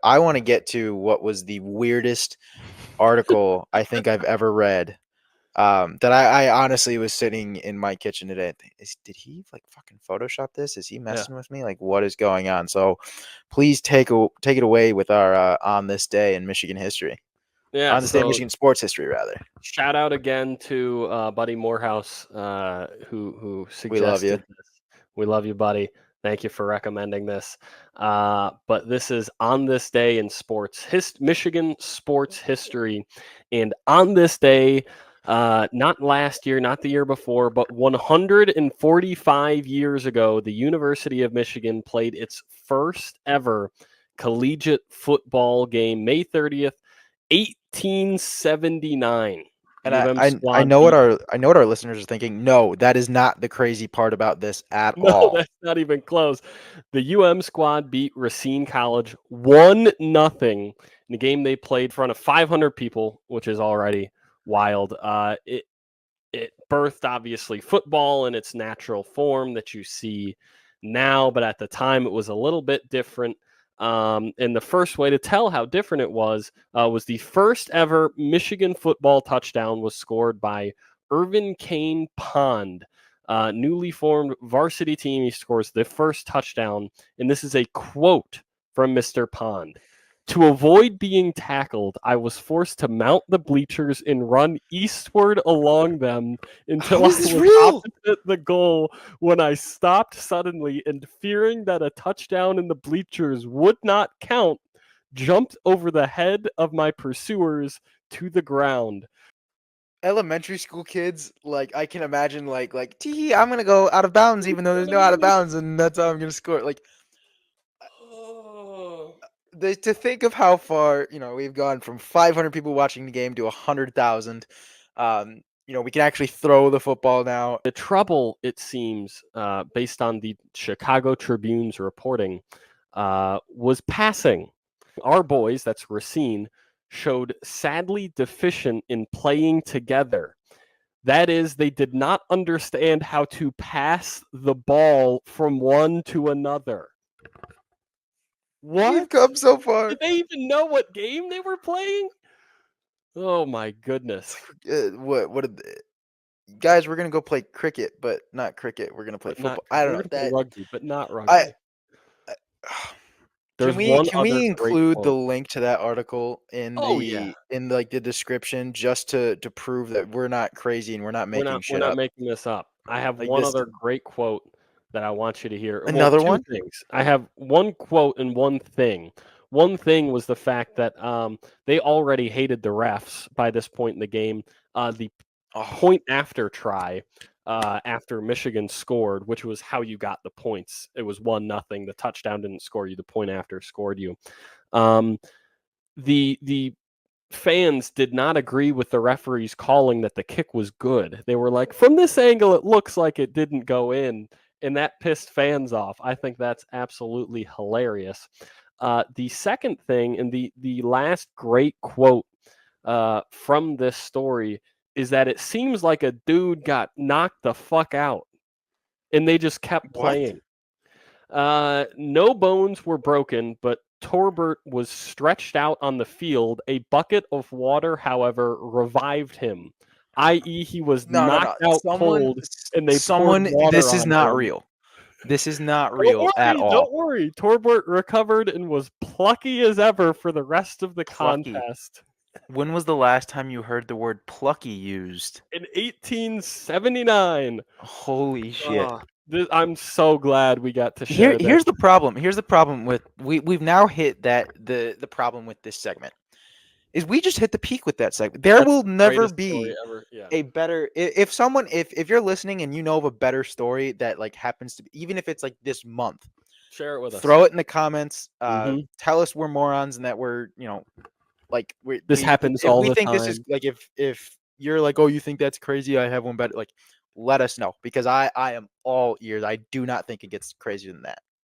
I want to get to what was the weirdest article I think I've ever read. That I honestly was sitting in my kitchen today. Did he like fucking Photoshop this? Is he Yeah. messing with me? Like, what is going on? So, please take it away with our on this day in Michigan history. Yeah. On this day in So Michigan sports history, rather. shout out again to Buddy Morehouse, who We love you. suggested this. We love you, buddy. Thank you for recommending this. But this is on this day in sports, Michigan sports history, and on this day, not last year, not the year before, but 145 years ago, the University of Michigan played its first ever collegiate football game, May 30th, 1879. And U of M I squad know what beat. our listeners are thinking. No, that is not the crazy part about this at No, all. that's not even close. The UM squad beat Racine College 1-0 in the game they played in front of 500 people, which is already wild. It birthed obviously football in its natural form that you see now, but at the time it was a little bit different. And the first way to tell how different it was the first ever Michigan football touchdown was scored by Irvin Kane Pond, newly formed varsity team. He scores the first touchdown, and this is a quote from Mr. Pond. To avoid being tackled, I was forced to mount the bleachers and run eastward along them until How I is this was real? opposite the goal when I stopped suddenly and, fearing that a touchdown in the bleachers would not count, jumped over the head of my pursuers to the ground. Elementary school kids, like I can imagine, tee, I'm gonna go out of bounds, even though there's no out of bounds, and that's how I'm gonna score. Like, to think of how far we've gone from 500 people watching the game to 100,000. We can actually throw the football now. The trouble, it seems, based on the Chicago Tribune's reporting, was passing. Our boys, that's Racine, showed sadly deficient in playing together. That is, they did not understand how to pass the ball from one to another. We've What? come so far. Did they even know what game they were playing? Oh my goodness. What did guys? We're gonna go play cricket, but not cricket. We're gonna play But not, football. I don't we're know going to play that. rugby, but not I rugby. Can There's we one other great include the quote. link to that article in Oh yeah. like the description, just to prove that we're not crazy and we're not We're making not we're shit not up? making this up. I have Like one this, other great quote that I want you to hear. Well, another two one. things. I have one quote and one thing. One thing was the fact that they already hated the refs by this point in the game. The Oh, point after try, after Michigan scored, which was how you got the points. It was 1-0. The touchdown didn't score you. The point after scored you. Um, the fans did not agree with the referees calling that the kick was good. They were like, from this angle, it looks like it didn't go in. And that pissed fans off. I think that's absolutely hilarious. The second thing, and the last great quote from this story, is that it seems like a dude got knocked the fuck out and they just kept what? playing. No bones were broken, but Torbert was stretched out on the field. A bucket of water, however, revived him, i.e., he was No, no, no. knocked out cold, and they poured Someone. water This is on not him. real. This is not Don't real at worry, all. don't worry. Torbert recovered and was plucky as ever for the rest of the Plucky. contest. When was the last time you heard the word plucky used? In 1879. Holy shit. I'm so glad we got to share this. Here's the problem. Here's the problem with we've now hit the problem with this segment is we just hit the peak with that segment. There That's will the never greatest story be ever. Yeah. a better if you're listening and you know of a better story that like happens to be, even if it's like this month, Share it with us. throw it in the comments. Mhm. Tell us we're morons and that we're This happens if all we the think this is time. like if you're like, oh, you think that's crazy, I have one better, like let us know, because I am all ears. I do not think it gets crazier than that.